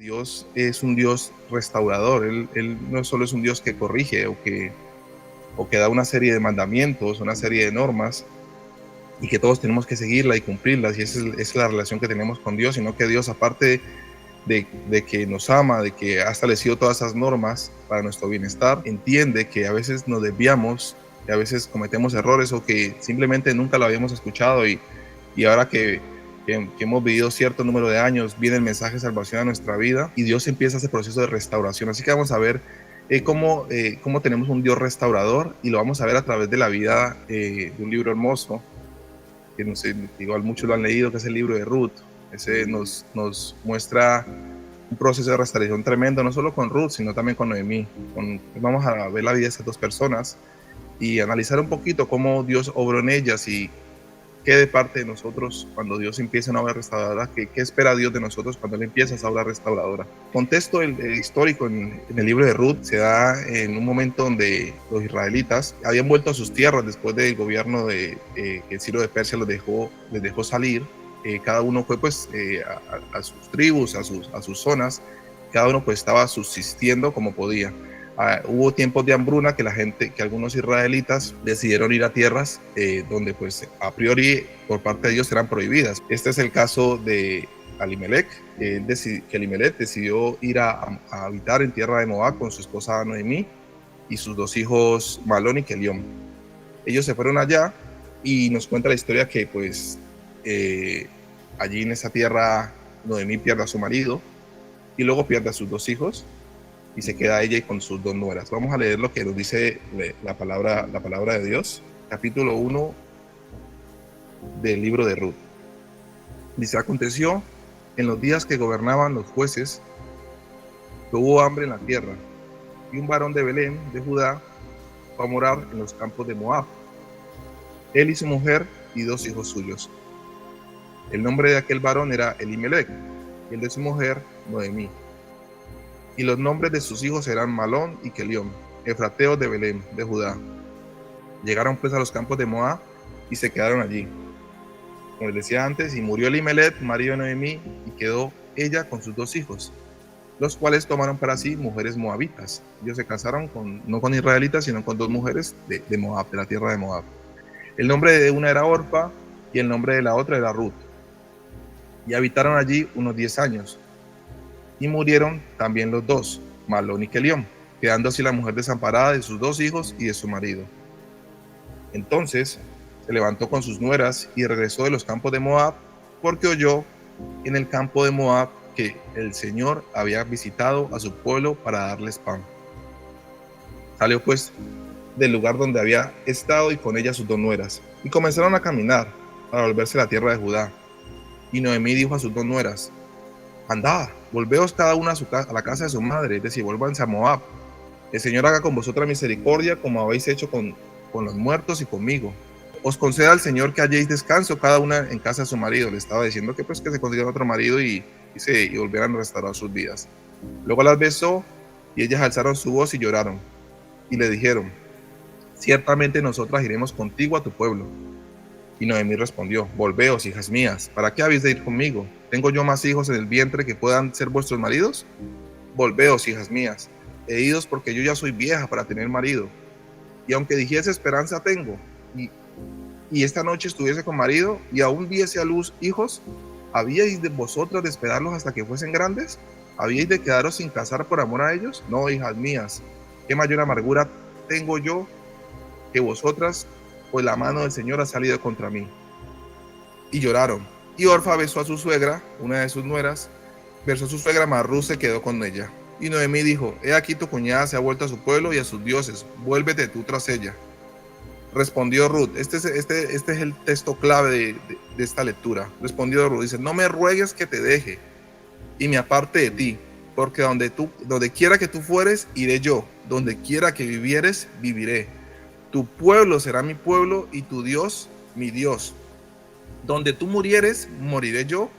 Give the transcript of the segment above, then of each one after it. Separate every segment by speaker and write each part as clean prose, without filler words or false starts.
Speaker 1: Dios es un Dios restaurador. Él no solo es un Dios que corrige o que da una serie de mandamientos, una serie de normas, y que todos tenemos que seguirla y cumplirlas, y esa es la relación que tenemos con Dios, sino que Dios, aparte de que nos ama, de que ha establecido todas esas normas para nuestro bienestar, entiende que a veces nos desviamos, que a veces cometemos errores o que simplemente nunca lo habíamos escuchado, y ahora que hemos vivido cierto número de años, viene el mensaje de salvación a nuestra vida y Dios empieza ese proceso de restauración. Así que vamos a ver cómo tenemos un Dios restaurador, y lo vamos a ver a través de la vida de un libro hermoso que no sé, igual muchos lo han leído, que es el libro de Ruth. Ese nos muestra un proceso de restauración tremendo, no solo con Ruth, sino también con Noemí. Vamos a ver la vida de estas dos personas y analizar un poquito cómo Dios obró en ellas y qué de parte de nosotros cuando Dios empieza una obra restauradora, qué espera Dios de nosotros cuando Él empieza esa obra restauradora. Contexto el histórico en el libro de Ruth se da en un momento donde los israelitas habían vuelto a sus tierras después del gobierno de que Ciro de Persia les dejó salir. Cada uno fue pues a sus tribus, a sus zonas, cada uno pues estaba subsistiendo como podía. Hubo tiempos de hambruna que algunos israelitas decidieron ir a tierras donde pues a priori por parte de ellos eran prohibidas. Este es el caso de Elimelech, que Elimelech decidió ir a habitar en tierra de Moab con su esposa Noemí y sus dos hijos Malón y Kelión. Ellos se fueron allá y nos cuenta la historia que pues allí en esa tierra Noemí pierde a su marido y luego pierde a sus dos hijos y se queda ella y con sus dos nueras. Vamos a leer lo que nos dice la palabra de Dios, capítulo 1 del libro de Ruth. Dice: aconteció en los días que gobernaban los jueces que hubo hambre en la tierra, y un varón de Belén, de Judá, fue a morar en los campos de Moab, él y su mujer y dos hijos suyos. El nombre de aquel varón era Elimelech, y el de su mujer Noemí. Y los nombres de sus hijos eran Malón y Kelión, efrateos de Belén, de Judá. Llegaron pues a los campos de Moab y se quedaron allí. Como les decía antes, y murió Elimelech, marido de Noemí, y quedó ella con sus dos hijos, los cuales tomaron para sí mujeres moabitas. Ellos se casaron no con israelitas, sino con dos mujeres de Moab, de la tierra de Moab. El nombre de una era Orfa y el nombre de la otra era Ruth. Y habitaron allí unos 10 años. Y murieron también los dos, Malón y Kelión, quedando así la mujer desamparada de sus dos hijos y de su marido. Entonces se levantó con sus nueras y regresó de los campos de Moab, porque oyó en el campo de Moab que el Señor había visitado a su pueblo para darles pan. Salió pues del lugar donde había estado y con ella sus dos nueras, y comenzaron a caminar para volverse a la tierra de Judá. Y Noemí dijo a sus dos nueras: andad, volveos cada una a la casa de su madre, es decir, vuélvanse a Moab. El Señor haga con vosotras misericordia, como habéis hecho con los muertos y conmigo. Os conceda al Señor que halléis descanso cada una en casa de su marido. Le estaba diciendo que pues que se consiguieran otro marido y volvieran a restaurar sus vidas. Luego las besó y ellas alzaron su voz y lloraron. Y le dijeron: ciertamente nosotras iremos contigo a tu pueblo. Y Noemí respondió: volveos, hijas mías, ¿para qué habéis de ir conmigo? ¿Tengo yo más hijos en el vientre que puedan ser vuestros maridos? Volveos, hijas mías, he idos porque yo ya soy vieja para tener marido. Y aunque dijese esperanza tengo, y esta noche estuviese con marido, y aún diese a luz hijos, ¿habíais de vosotras de esperarlos hasta que fuesen grandes? ¿Habíais de quedaros sin casar por amor a ellos? No, hijas mías, qué mayor amargura tengo yo que vosotras, pues la mano del Señor ha salido contra mí. Y lloraron. Y Orfa besó a su suegra, una de sus nueras, besó a su suegra, mas Ruth se quedó con ella. Y Noemí dijo: he aquí tu cuñada se ha vuelto a su pueblo y a sus dioses, vuélvete tú tras ella. Respondió Ruth, este es el texto clave de esta lectura. Respondió Ruth, dice: no me ruegues que te deje y me aparte de ti, porque donde quiera que tú fueres, iré yo, donde quiera que vivieres, viviré. Tu pueblo será mi pueblo y tu Dios mi Dios. Donde tú murieres, moriré yo,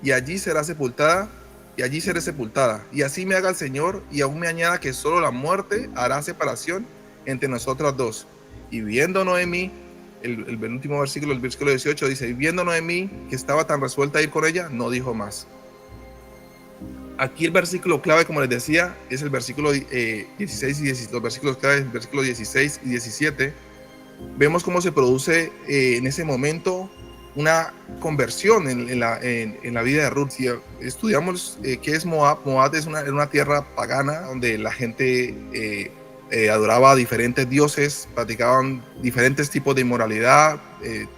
Speaker 1: y allí serás sepultada, y allí seré sepultada. Y así me haga el Señor, y aún me añada que solo la muerte hará separación entre nosotras dos. Y viendo Noemí, el último versículo, el versículo 18 dice: y viendo Noemí que estaba tan resuelta a ir con ella, no dijo más. Aquí el versículo clave, como les decía, es el versículo 16 y 17, los versículos clave, versículos 16 y 17. Vemos cómo se produce en ese momento una conversión en la vida de Ruth. Si estudiamos qué es Moab, Moab es una tierra pagana donde la gente adoraba a diferentes dioses, practicaban diferentes tipos de inmoralidad,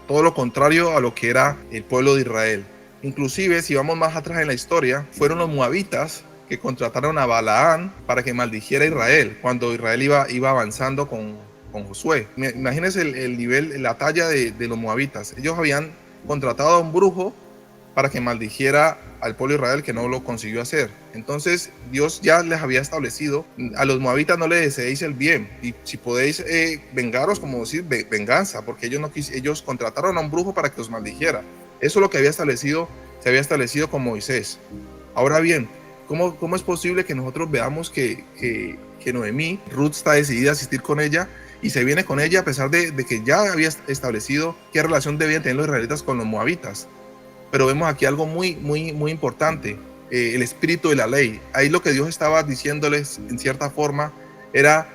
Speaker 1: todo lo contrario a lo que era el pueblo de Israel. Inclusive, si vamos más atrás en la historia, fueron los moabitas que contrataron a Balaán para que maldijera a Israel cuando Israel iba avanzando con Josué. Imagínense el nivel, la talla de los moabitas. Ellos habían contratado a un brujo para que maldijera al pueblo de Israel, que no lo consiguió hacer. Entonces Dios ya les había establecido: a los moabitas no les deseéis el bien, y si podéis vengaros, como decir, venganza, porque ellos contrataron a un brujo para que los maldijera. Eso es lo que se había establecido con Moisés. Ahora bien, ¿cómo es posible que nosotros veamos que Noemí, Ruth está decidida a asistir con ella y se viene con ella a pesar de que ya había establecido qué relación debían tener los israelitas con los moabitas? Pero vemos aquí algo muy, muy, muy importante, el espíritu de la ley. Ahí lo que Dios estaba diciéndoles en cierta forma era: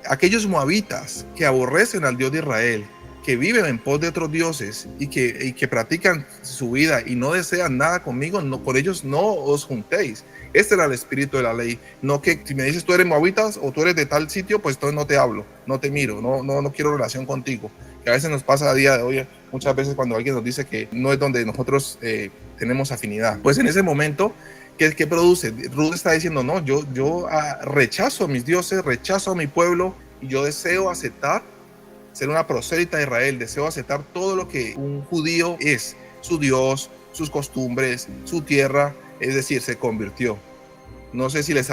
Speaker 1: aquellos moabitas que aborrecen al Dios de Israel, que viven en pos de otros dioses y que practican su vida y no desean nada conmigo, con ellos no os juntéis. Este era el espíritu de la ley. No que si me dices tú eres moabitas o tú eres de tal sitio, pues entonces no te hablo, no te miro, no quiero relación contigo. Que a veces nos pasa a día de hoy, muchas veces cuando alguien nos dice que no es donde nosotros tenemos afinidad. Pues en ese momento, ¿qué produce? Ruth está diciendo: no, yo rechazo a mis dioses, rechazo a mi pueblo, y yo deseo aceptar ser una prosélita de Israel, deseo aceptar todo lo que un judío es, su Dios, sus costumbres, su tierra, es decir, se convirtió. No sé si les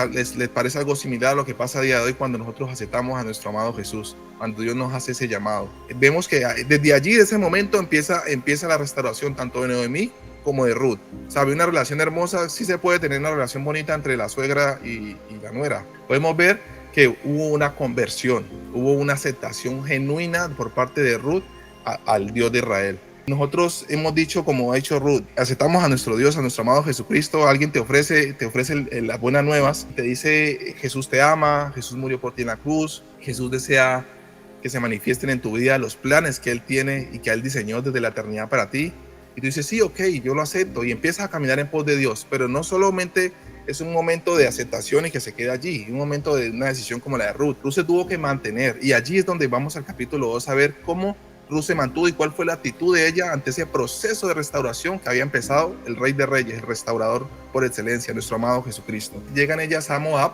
Speaker 1: parece algo similar a lo que pasa a día de hoy cuando nosotros aceptamos a nuestro amado Jesús, cuando Dios nos hace ese llamado. Vemos que desde allí, de ese momento, empieza la restauración tanto de Noemí como de Ruth. Sabe, una relación hermosa. Sí se puede tener una relación bonita entre la suegra y la nuera. Podemos ver que hubo una conversión, hubo una aceptación genuina por parte de Ruth al Dios de Israel. Nosotros hemos dicho, como ha hecho Ruth, aceptamos a nuestro Dios, a nuestro amado Jesucristo. Alguien te ofrece las buenas nuevas, te dice: Jesús te ama, Jesús murió por ti en la cruz, Jesús desea que se manifiesten en tu vida los planes que Él tiene y que Él diseñó desde la eternidad para ti. Y tú dices: sí, ok, yo lo acepto, y empiezas a caminar en pos de Dios. Pero no solamente es un momento de aceptación y que se quede allí, un momento de una decisión como la de Ruth. Ruth se tuvo que mantener, y allí es donde vamos al capítulo 2 a ver cómo Ruth se mantuvo y cuál fue la actitud de ella ante ese proceso de restauración que había empezado el Rey de Reyes, el restaurador por excelencia, nuestro amado Jesucristo. Llegan ellas a Moab.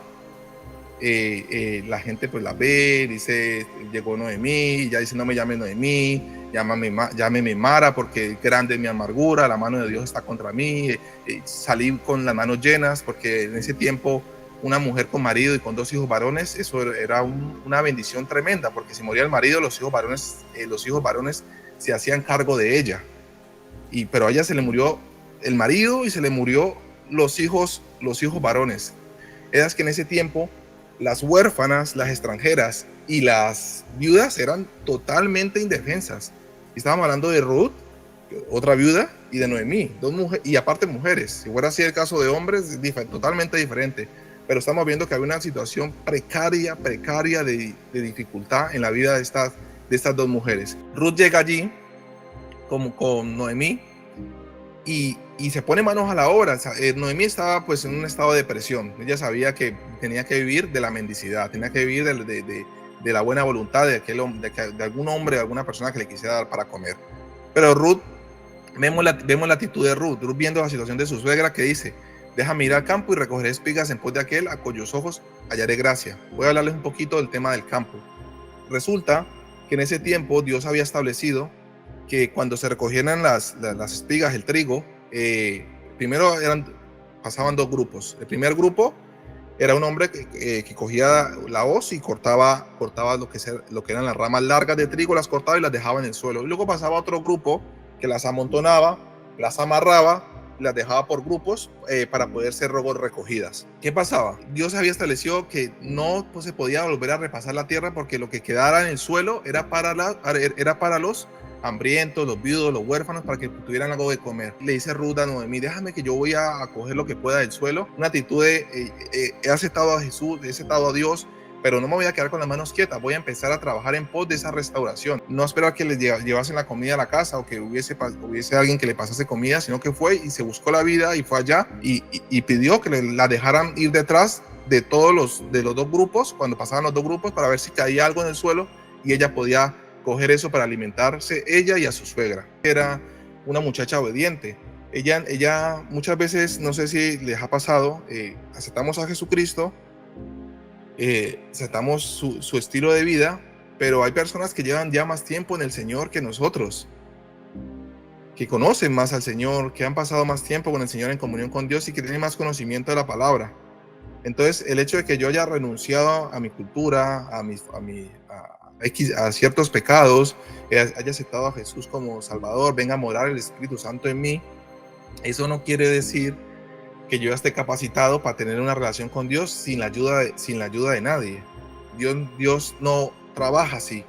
Speaker 1: La gente pues la ve, dice: llegó Noemí, y ya dice: no me llame Noemí, llámeme Mara, porque grande es mi amargura, la mano de Dios está contra mí. Salí con las manos llenas, porque en ese tiempo una mujer con marido y con 2 hijos varones, eso era una bendición tremenda, porque si moría el marido, los hijos varones se hacían cargo de ella. Pero a ella se le murió el marido y se le murió los hijos varones. Es que en ese tiempo las huérfanas, las extranjeras y las viudas eran totalmente indefensas. Y estábamos hablando de Ruth, otra viuda, y de Noemí, 2 mujeres, y aparte mujeres. Si fuera así el caso de hombres, totalmente diferente. Pero estamos viendo que había una situación precaria de dificultad en la vida de estas 2 mujeres. Ruth llega allí como con Noemí y se pone manos a la obra. Noemí estaba pues en un estado de depresión. Ella sabía que tenía que vivir de la mendicidad, tenía que vivir de la buena voluntad de algún hombre, de alguna persona que le quisiera dar para comer. Pero Ruth, vemos la actitud de Ruth viendo la situación de su suegra, que dice: déjame ir al campo y recogeré espigas en pos de aquel a cuyos ojos hallaré gracia. Voy a hablarles un poquito del tema del campo. Resulta que en ese tiempo Dios había establecido que cuando se recogieran las espigas, el trigo, primero pasaban 2 grupos. El primer grupo era un hombre que cogía la hoz y cortaba lo que eran las ramas largas de trigo, las cortaba y las dejaba en el suelo. Y luego pasaba otro grupo que las amontonaba, las amarraba, las dejaba por grupos para poder ser recogidas. ¿Qué pasaba? Dios había establecido que no se podía volver a repasar la tierra, porque lo que quedara en el suelo era para los hambrientos, los viudos, los huérfanos, para que tuvieran algo de comer. Le dice Ruth a Noemí, déjame que yo voy a coger lo que pueda del suelo. Una actitud de, he aceptado a Jesús, he aceptado a Dios, pero no me voy a quedar con las manos quietas, voy a empezar a trabajar en pos de esa restauración. No esperar que les llevasen la comida a la casa o que hubiese alguien que le pasase comida, sino que fue y se buscó la vida y fue allá y pidió que la dejaran ir detrás de de los dos grupos, cuando pasaban los dos grupos, para ver si caía algo en el suelo y ella podía coger eso para alimentarse, ella y a su suegra. Era una muchacha obediente. Ella muchas veces, no sé si les ha pasado, aceptamos a Jesucristo, aceptamos su estilo de vida, pero hay personas que llevan ya más tiempo en el Señor que nosotros, que conocen más al Señor, que han pasado más tiempo con el Señor en comunión con Dios y que tienen más conocimiento de la palabra. Entonces, el hecho de que yo haya renunciado a mi cultura, a ciertos pecados, haya aceptado a Jesús como Salvador, venga a morar el Espíritu Santo en mí, eso no quiere decir que yo esté capacitado para tener una relación con Dios sin la ayuda de nadie. Dios no trabaja así.